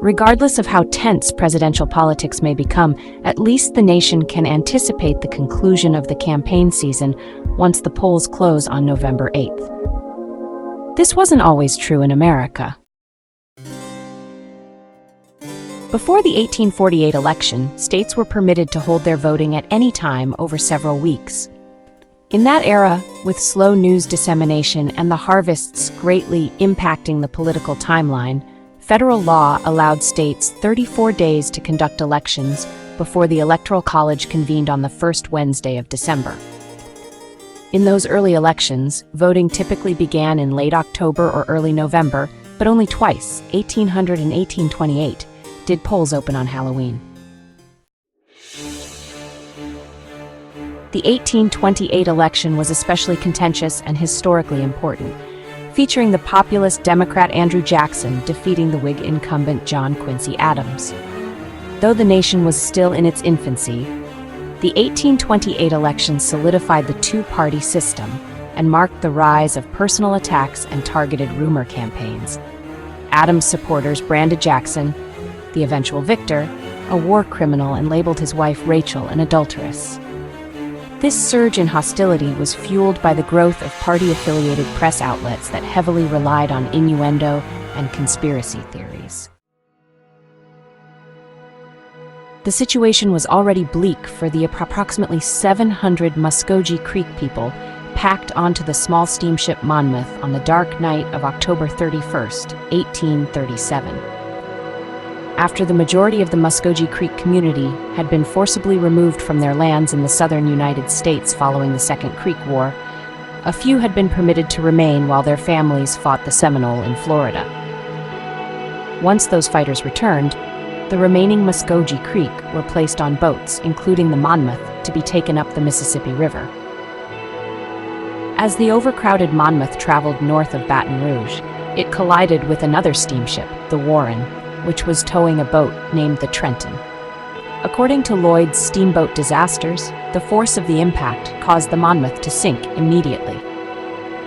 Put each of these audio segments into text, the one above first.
Regardless of how tense presidential politics may become, at least the nation can anticipate the conclusion of the campaign season once the polls close on November 8th. This wasn't always true in America. Before the 1848 election, states were permitted to hold their voting at any time over several weeks. In that era, with slow news dissemination and the harvests greatly impacting the political timeline, federal law allowed states 34 days to conduct elections before the Electoral College convened on the first Wednesday of December. In those early elections, voting typically began in late October or early November, but only twice, 1800 and 1828, did polls open on Halloween. The 1828 election was especially contentious and historically important, featuring the populist Democrat Andrew Jackson defeating the Whig incumbent John Quincy Adams. Though the nation was still in its infancy, the 1828 election solidified the two-party system and marked the rise of personal attacks and targeted rumor campaigns. Adams supporters branded Jackson, the eventual victor, a war criminal, and labeled his wife Rachel an adulteress. This surge in hostility was fueled by the growth of party-affiliated press outlets that heavily relied on innuendo and conspiracy theories. The situation was already bleak for the approximately 700 Muscogee Creek people packed onto the small steamship Monmouth on the dark night of October 31st, 1837. After the majority of the Muscogee Creek community had been forcibly removed from their lands in the southern United States following the Second Creek War, a few had been permitted to remain while their families fought the Seminole in Florida. Once those fighters returned, the remaining Muscogee Creek were placed on boats, including the Monmouth, to be taken up the Mississippi River. As the overcrowded Monmouth traveled north of Baton Rouge, it collided with another steamship, the Warren, which was towing a boat named the Trenton. According to Lloyd's Steamboat Disasters, the force of the impact caused the Monmouth to sink immediately.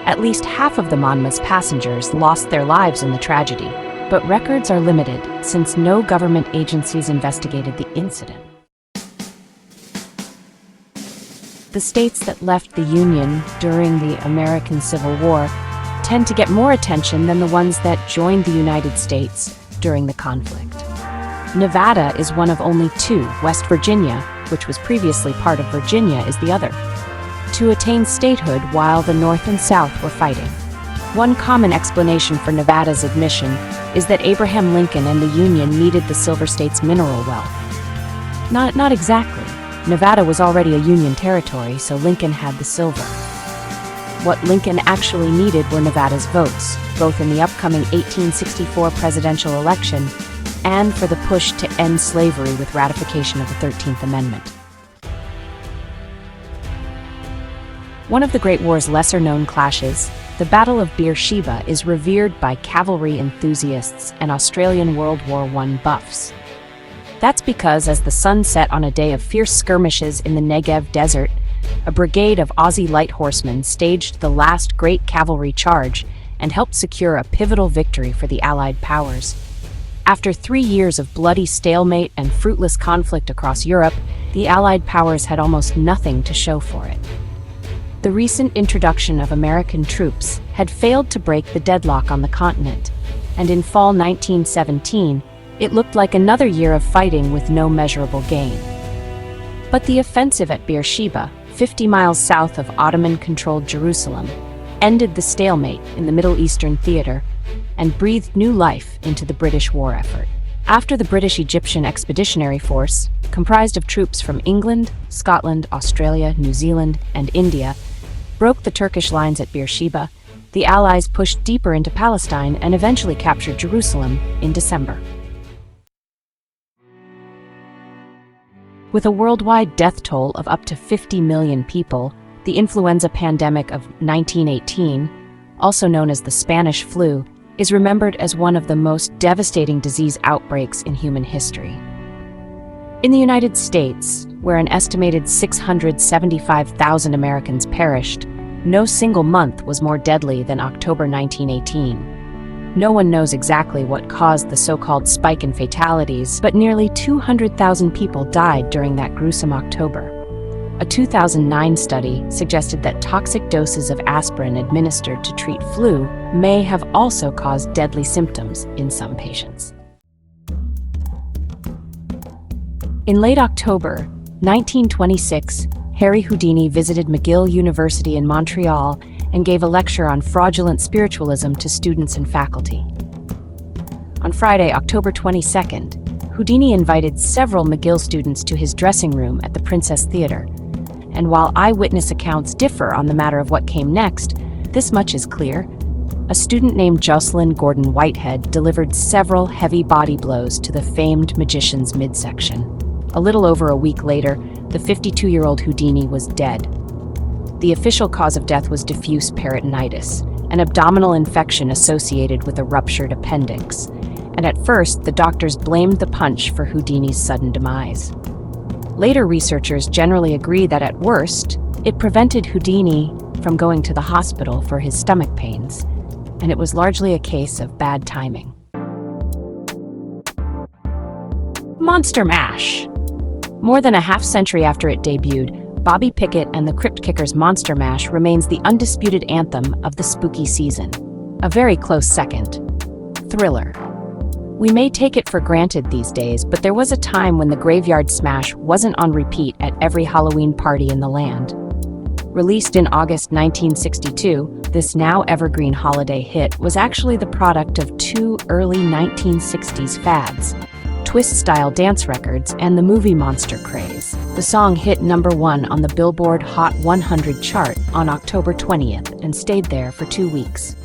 At least half of the Monmouth's passengers lost their lives in the tragedy, but records are limited since no government agencies investigated the incident. The states that left the Union during the American Civil War tend to get more attention than the ones that joined the United States during the conflict. Nevada is one of only two. West Virginia, which was previously part of Virginia, is the other, to attain statehood while the North and South were fighting. One common explanation for Nevada's admission is that Abraham Lincoln and the Union needed the Silver State's mineral wealth. Not exactly. Nevada was already a Union territory, so Lincoln had the silver. What Lincoln actually needed were Nevada's votes, both in the upcoming 1864 presidential election and for the push to end slavery with ratification of the 13th Amendment. One of the Great War's lesser-known clashes, the Battle of Beersheba, is revered by cavalry enthusiasts and Australian World War I buffs. That's because as the sun set on a day of fierce skirmishes in the Negev desert, a brigade of Aussie light horsemen staged the last great cavalry charge and helped secure a pivotal victory for the Allied powers. After 3 years of bloody stalemate and fruitless conflict across Europe, the Allied powers had almost nothing to show for it. The recent introduction of American troops had failed to break the deadlock on the continent, and in fall 1917, it looked like another year of fighting with no measurable gain. But the offensive at Beersheba, 50 miles south of Ottoman-controlled Jerusalem, ended the stalemate in the Middle Eastern theater and breathed new life into the British war effort. After the British-Egyptian Expeditionary Force, comprised of troops from England, Scotland, Australia, New Zealand, and India, broke the Turkish lines at Beersheba, the Allies pushed deeper into Palestine and eventually captured Jerusalem in December. With a worldwide death toll of up to 50 million people, the influenza pandemic of 1918, also known as the Spanish flu, is remembered as one of the most devastating disease outbreaks in human history. In the United States, where an estimated 675,000 Americans perished, no single month was more deadly than October 1918. No one knows exactly what caused the so-called spike in fatalities, but nearly 200,000 people died during that gruesome October. A 2009 study suggested that toxic doses of aspirin administered to treat flu may have also caused deadly symptoms in some patients. In late October 1926, Harry Houdini visited McGill University in Montreal and gave a lecture on fraudulent spiritualism to students and faculty. On Friday, October 22nd, Houdini invited several McGill students to his dressing room at the Princess Theatre. And while eyewitness accounts differ on the matter of what came next, this much is clear. A student named Jocelyn Gordon Whitehead delivered several heavy body blows to the famed magician's midsection. A little over a week later, the 52-year-old Houdini was dead. The official cause of death was diffuse peritonitis, an abdominal infection associated with a ruptured appendix. And at first, the doctors blamed the punch for Houdini's sudden demise. Later researchers generally agree that at worst, it prevented Houdini from going to the hospital for his stomach pains, and it was largely a case of bad timing. Monster Mash. More than a half-century after it debuted, Bobby Pickett and the Crypt Kickers' Monster Mash remains the undisputed anthem of the spooky season. A very close second, Thriller. We may take it for granted these days, but there was a time when the Graveyard Smash wasn't on repeat at every Halloween party in the land. Released in August 1962, this now evergreen holiday hit was actually the product of two early 1960s fads: twist-style dance records and the movie monster craze. The song hit #1 on the Billboard Hot 100 chart on October 20th and stayed there for 2 weeks.